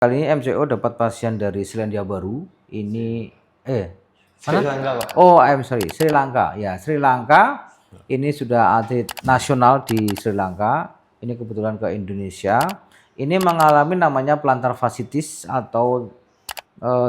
Kali ini MCO dapat pasien dari Selandia Baru. Ini Sri Lanka, Pak. Oh, Sri Lanka. Ya, Sri Lanka. Ini sudah atlet nasional di Sri Lanka. Ini kebetulan ke Indonesia. Ini mengalami namanya plantar fasciitis atau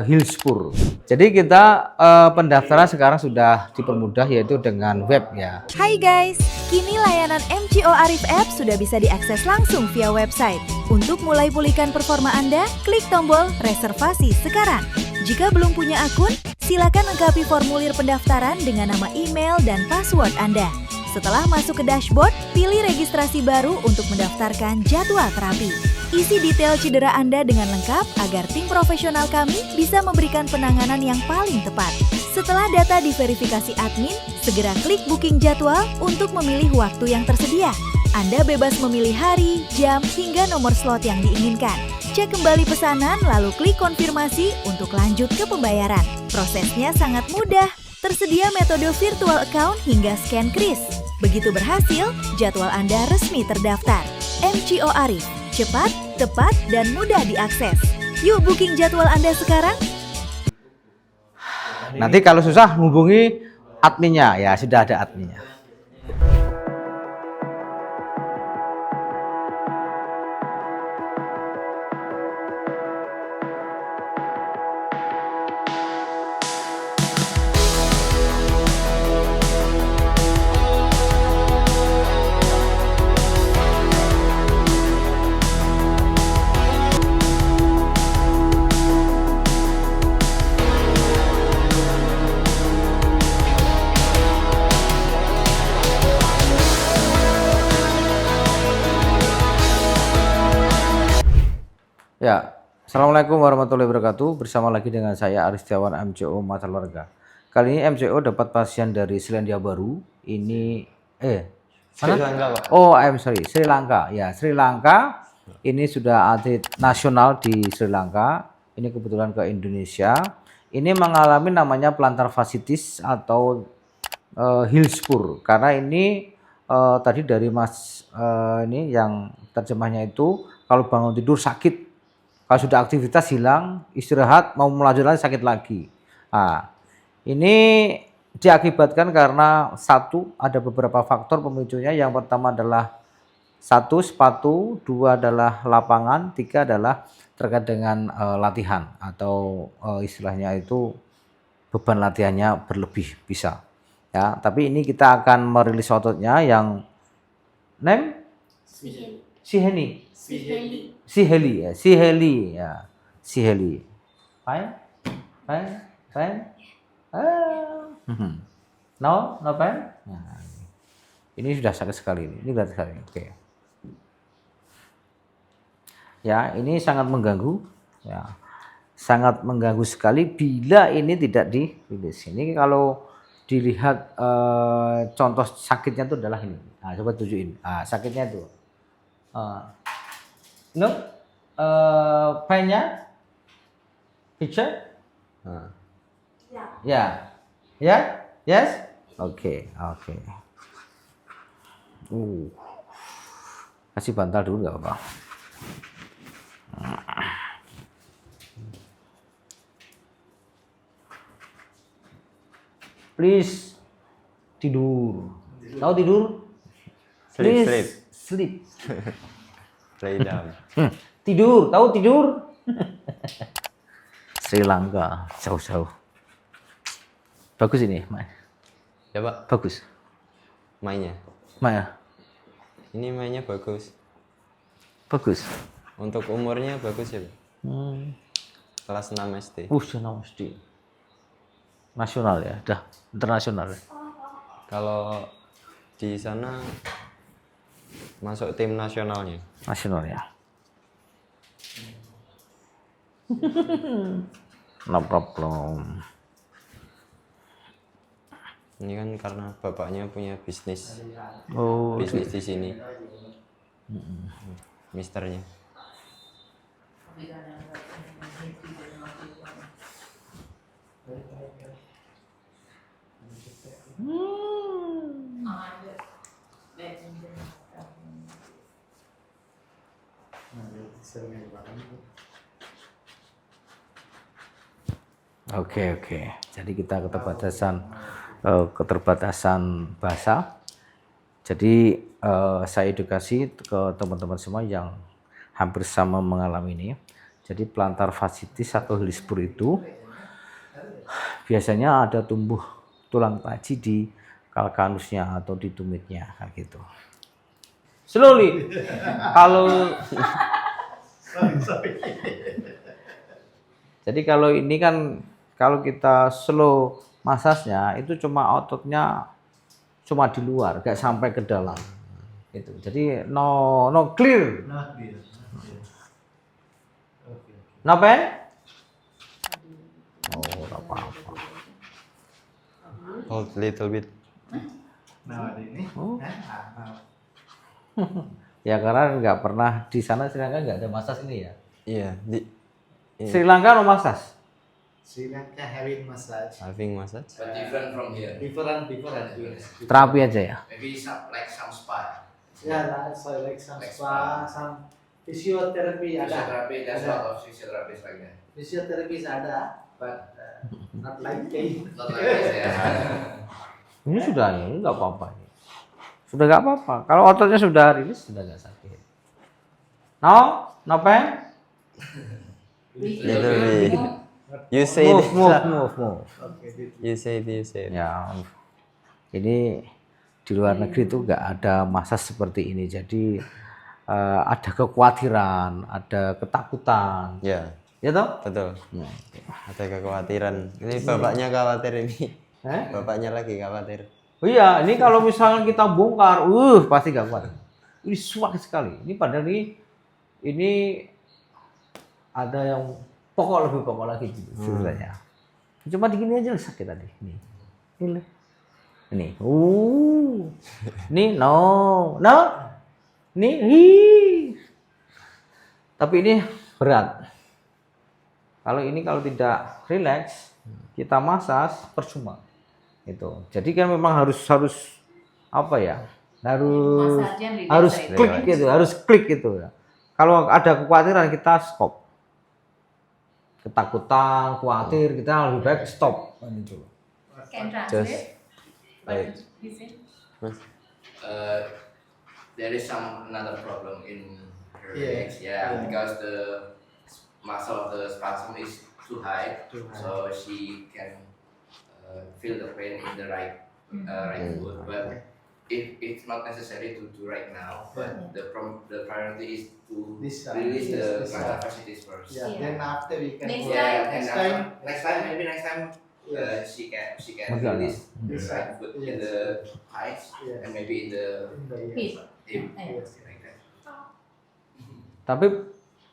heel spur. Jadi kita pendaftaran sekarang sudah dipermudah yaitu dengan web ya. Hai guys, kini layanan MCO Arif App sudah bisa diakses langsung via website. Untuk mulai pulihkan performa Anda, klik tombol reservasi sekarang. Jika belum punya akun, silakan lengkapi formulir pendaftaran dengan nama email dan password Anda. Setelah masuk ke dashboard, pilih registrasi baru untuk mendaftarkan jadwal terapi. Isi detail cedera Anda dengan lengkap agar tim profesional kami bisa memberikan penanganan yang paling tepat. Setelah data diverifikasi admin, segera klik booking jadwal untuk memilih waktu yang tersedia. Anda bebas memilih hari, jam, hingga nomor slot yang diinginkan. Cek kembali pesanan lalu klik konfirmasi untuk lanjut ke pembayaran. Prosesnya sangat mudah. Tersedia metode virtual account hingga scan kris. Begitu berhasil, jadwal Anda resmi terdaftar. MCO Arif, cepat, tepat, dan mudah diakses. Yuk booking jadwal Anda sekarang. Nanti kalau susah hubungi adminnya ya, sudah ada adminnya. Ya, Assalamualaikum warahmatullahi wabarakatuh. Bersama lagi dengan saya Aris Setiawan MCO Mata Keluarga. Kali ini MCO dapat pasien dari Selandia Baru. Ini Sri Lanka, Pak. Oh, Sri Lanka. Ya, Sri Lanka. Ini sudah atlet nasional di Sri Lanka. Ini kebetulan ke Indonesia. Ini mengalami namanya plantar fasciitis atau heel spur. Karena ini tadi dari Mas ini yang terjemahnya itu kalau bangun tidur sakit. Kalau sudah aktivitas hilang, istirahat, mau melanjutkan sakit lagi. Nah, ini diakibatkan karena satu, ada beberapa faktor pemicunya. Yang pertama adalah satu, sepatu, dua adalah lapangan, tiga adalah terkait dengan latihan atau istilahnya itu beban latihannya berlebih bisa. Ya, tapi ini kita akan merilis ototnya yang Siheni. Si Heli ya. Fine. No pain. Nah, ini sudah sakit sekali ini berat sekali. Oke. Ya, ini sangat mengganggu. Ya, sangat mengganggu sekali bila ini tidak dirilis. Ini kalau dilihat contoh sakitnya itu adalah ini. Nah, coba tunjukin. Sakitnya itu. No, painnya, picture, yes, oke. Kasih bantal dulu nggak apa-apa. Please tidur. Tahu tidur? Please sleep. Lay down. Tidur, tahu tidur? Sri Lanka, jauh-jauh. Bagus ini, Mas. Ya, Pak. Bagus. Mainnya. Mana? Ini mainnya bagus. Bagus. Untuk umurnya bagus ya, Pak. Kelas 6 SD. SD. Nasional ya, dah internasional. Kalau di sana masuk tim nasionalnya. Nasional ya. No problem. Ini kan karena bapaknya punya bisnis. Oh, Bisnis di sini. Misternya. Oke, oke. Jadi kita keterbatasan bahasa. Jadi saya edukasi ke teman-teman semua yang hampir sama mengalami ini. Jadi plantar fasciitis atau Hillsborough itu biasanya ada tumbuh tulang paji di kalkanusnya atau di tumitnya kayak gitu. Slowly. Kalau jadi kalau ini kan kalau kita slow masasnya itu cuma ototnya cuma di luar, gak sampai ke dalam. Gitu. Jadi no clear. No pain? Oh, enggak apa-apa. Hold little bit. Oh. Ya karena nggak pernah di sana Sri Lanka nggak ada masas ini ya. Iya, Sri Lanka no masas. Sri Lanka having massage. having massage. But different from here. Different. Terapi aja ya. Maybe some spa. Yeah, that's like some Like spa, some physiotherapy ada. Physiotherapy, there's a lot of physiotherapies like that. Physiotherapies ada, but not like pain. Not like this, ya. Ini sudah ini nggak apa-apa ini. Sudah nggak apa-apa. Kalau ototnya sudah rilis sudah nggak sakit. No pain. Little bit. You say Move. You say. Ya, ini di luar negeri itu nggak ada masa seperti ini. Jadi ada kekhawatiran, ada ketakutan. Ya, Ya toh? betul. Ya. Ada kekhawatiran. Ini bapaknya khawatir ini. Eh? Bapaknya lagi khawatir. Oh iya, ini kalau misalnya kita bongkar, pasti gak kuat. Ini suak sekali. Ini padahal ini ada yang lebih pokok lagi sebenarnya. Cuma digini aja sakit tadi. Ini. Ini no. Nih. Tapi ini berat. Kalau tidak relax, kita masas percuma. Itu. Jadi kan memang harus apa ya? Harus klik gitu ya. Kalau ada kekhawatiran kita stop. Ketakutan, khawatir, kita lebih baik stop. Gitu. Can Just translate. like There is another problem in her Yeah. legs, because the muscle of the spasm is too high, so she can feel the pain in the right foot. But it's not necessary to do right now. But the priority is to This release the this plantar fasciitis first. Yeah. Yeah. Then after we can Next go- time. Next time, maybe next time. Yeah. She can Okay. release the This right side. foot Yes. in the thighs Yes. and maybe in the In the Hip. hip, Yes. like that. Tapi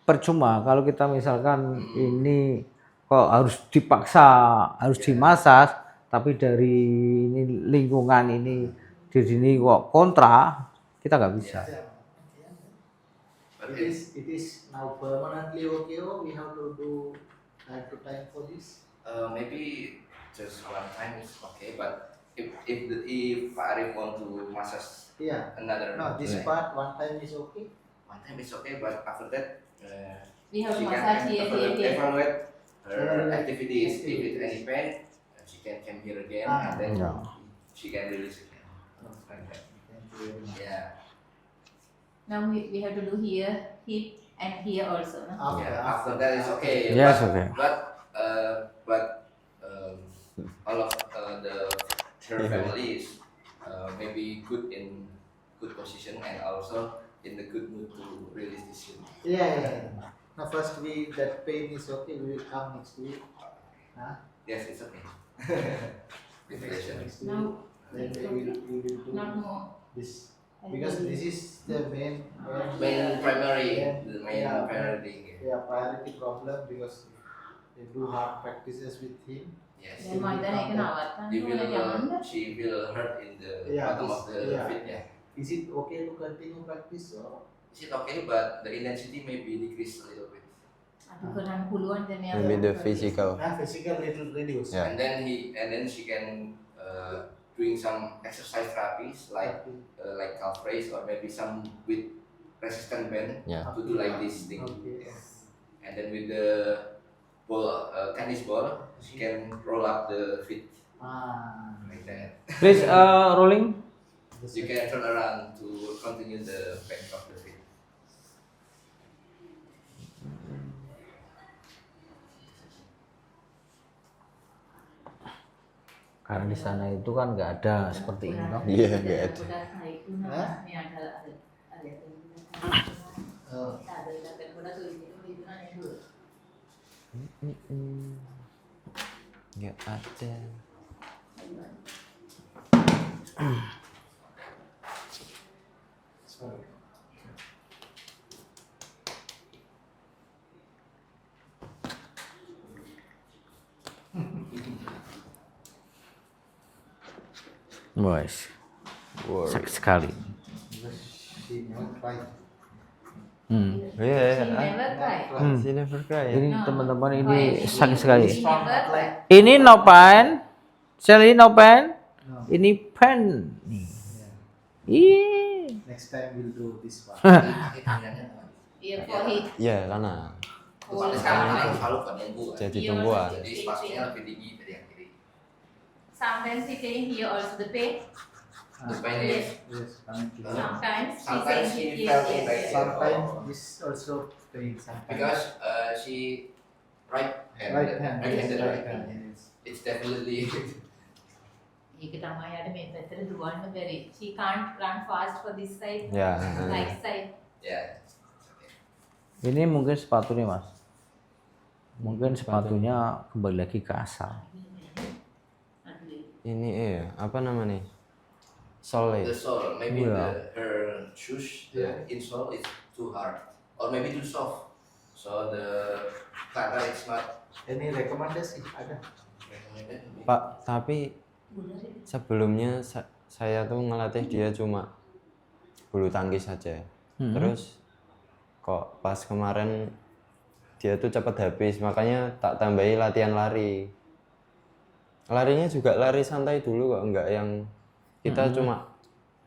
percuma kalau kita misalkan ini kok harus dipaksa, harus dimasas, tapi dari ini lingkungan ini di sini kok kontra, kita nggak bisa. But It is now permanently okay, or we have to do time to time for this? maybe just one time is okay, but if Pak Arif want to massage Yeah. another No, this leg, part one time is okay. one time is okay, but after that We have she to can massage here. evaluate her Yeah. activities. If it's any pain, she can come here again, and then Yeah. she can release again. Like that. Thank you very much. Yeah. Now we have to do here, hip, and here also. No? After, After that is okay. Yes, but, okay. But all of her family is maybe good in good position and also in the good mood to release this shit. Yeah. Now first we that pain is okay. We will come next week. Yes, it's okay. With pleasure. Next week. Now, Then we will do not more. this because this is the main Main primary, Yeah. the main Yeah. priority. priority problem because they do hard practices with him. Yes. Dan Maida naik kenawatan. He Boleh jangan will, dah. she will hurt in the Yeah, bottom of the yeah. feet. Yeah. Is it okay to continue practice or? Is it okay? But the intensity may be decreased a little bit. Aduh, kurang puluhan dan yang. maybe the physical. Physical little reduce. Yeah. And then she can doing some exercise therapies like calf raise or maybe some with resistant band Yeah. to do like this thing. Okay. Yeah. And then with the ball, can tennis ball. She can roll up the feet like that. Please rolling. You can turn around to continue the bend of the feet. Karena di sana itu kan nggak ada seperti ini toh. Iya, nggak ada. Oh. Nggak ada. Sorry. Boys, Wow. sakit sekali. Because she never tried. Iya, She never try. She never cry ya. Ini No. teman-teman Why? ini sakit sekali. She never try. Ini no pain, Shelly no pain. No. Ini pen. Ih. Next time we'll do this one. Pakai tangannya. Yeah, for his Iya, karena whole Sekarang stomach. harus selalu penunggu. jadi Iya, tumbuhan. Jadi spasinya lebih tinggi dari yang kiri. Sometimes she saying here also the pain. The pain is Yes, currently. Sometimes she sometimes saying she here, felt it yes, back yes. here. Sometimes this also pain. Sometimes. Because she right hand, Right hand. right-handed, Yes, right? right hand. Yes. It's definitely She can't run fast for this side, Ya. right side. yeah. Ini mungkin sepatunya mas. Mungkin sepatunya kembali lagi ke asal. Ini apa namanya? Sole. The sole, maybe Yeah. her shoes, the insole is too hard, or maybe too soft. So the Clara it's not Any recommendation? Ada? recommended. Pak, tapi sebelumnya saya tuh ngelatih dia cuma bulu tangkis saja. Terus kok pas kemarin dia tuh cepat habis, makanya tak tambahi latihan lari. Larinya juga lari santai dulu kok, enggak yang kita cuma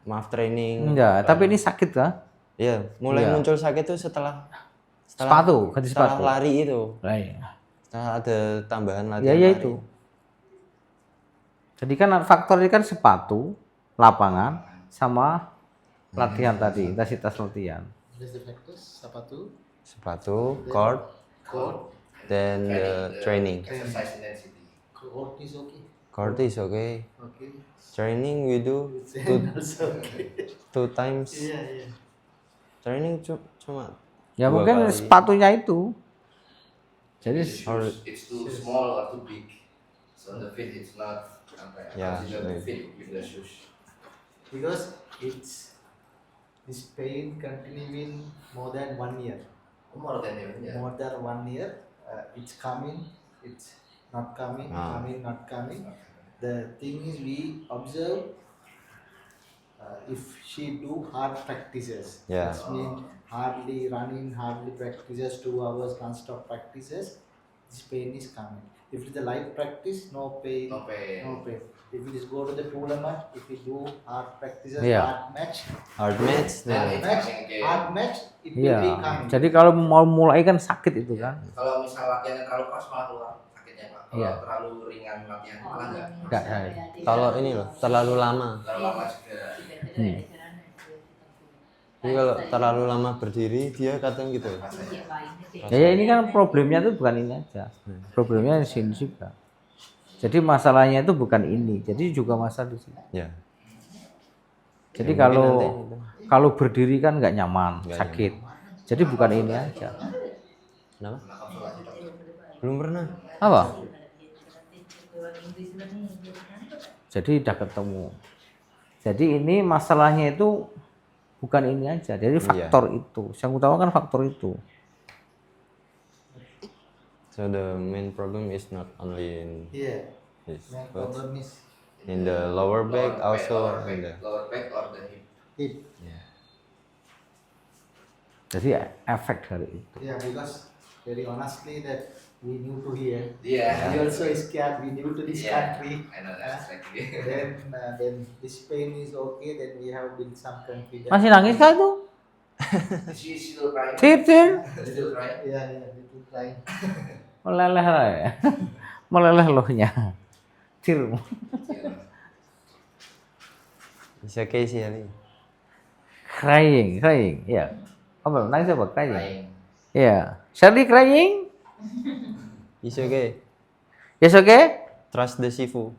maaf training. Enggak, tapi ini sakit kan? Iya, mulai Iya. muncul sakit tuh setelah Sepatu, ganti setelah sepatu. lari itu. Lah iya. Setelah ada tambahan Ya latihan ya lari. itu. Jadi kan faktornya kan sepatu, lapangan, sama latihan tadi, intensitas latihan. What is the factors? Sepatu, Sepatu, court, court. then the training. Exercise intensity. Court is okay. Court is okay. Okay. Training we do Same also okay. 2 times. Yeah. Training cuma Ya 2 mungkin kali. sepatunya itu. Jadi It's too small or too big. So the fit it's not Yeah, considered maybe. fit with the shoes. Because this pain continuing more than 1 year. More than even, yeah. More than 1 year, it's coming, it's not coming, Ah. coming, not coming. The thing is, we observe if she do hard practices. Yeah. Which means hardly running, hardly practices, 2 hours non-stop practices. This pain is coming. If it's a light practice, no pain. No pain. No pain. If we just go to the tournament, if we do hard practices, Yeah. hard match, hard match. Then Nah, it's match, coming again. hard match, it will be iya. coming. Jadi kalau mau mulai kan sakit itu kan. Kalau misal latihannya terlalu keras malah keluar sakitnya pak. Kalau Iya. terlalu ringan latihan malah enggak. Enggak, ya. kalau ini loh terlalu lama. Terlalu lama juga. Jadi kalau terlalu lama berdiri dia kadang gitu. Ya ini kan problemnya itu bukan ini aja. Problemnya di sini juga. Jadi masalahnya itu bukan ini, jadi juga masalah di sini. Ya. Jadi Ya, kalau mungkin nanti kalau berdiri kan nggak nyaman, Nggak sakit. Jadi bukan ini aja. Kenapa? Belum pernah. Apa? Jadi udah ketemu. Jadi ini masalahnya itu bukan ini aja, jadi faktor itu. Yang utama kan faktor itu. So the main problem is not only in Yeah. this, Main but problem is in the lower back also lower in the back or the hip. hip. Jadi efek dari itu. Yeah, because very honestly that we new to here. Yeah. We also is scared. We new to this Yeah. country. I know that exactly. Then this pain is okay. Then we have built some confidence. Masih nangis kan itu? She still crying. Tir tir. Still crying. Yeah, little crying. Meleleh lah ya. Meleleh lohnya. Tir. It's okay sih Ali. Crying. Ya. Apa nangis apa? Crying. Crying. Ya. Shirley crying? It's okay. Yes, okay? Trust the Shifu.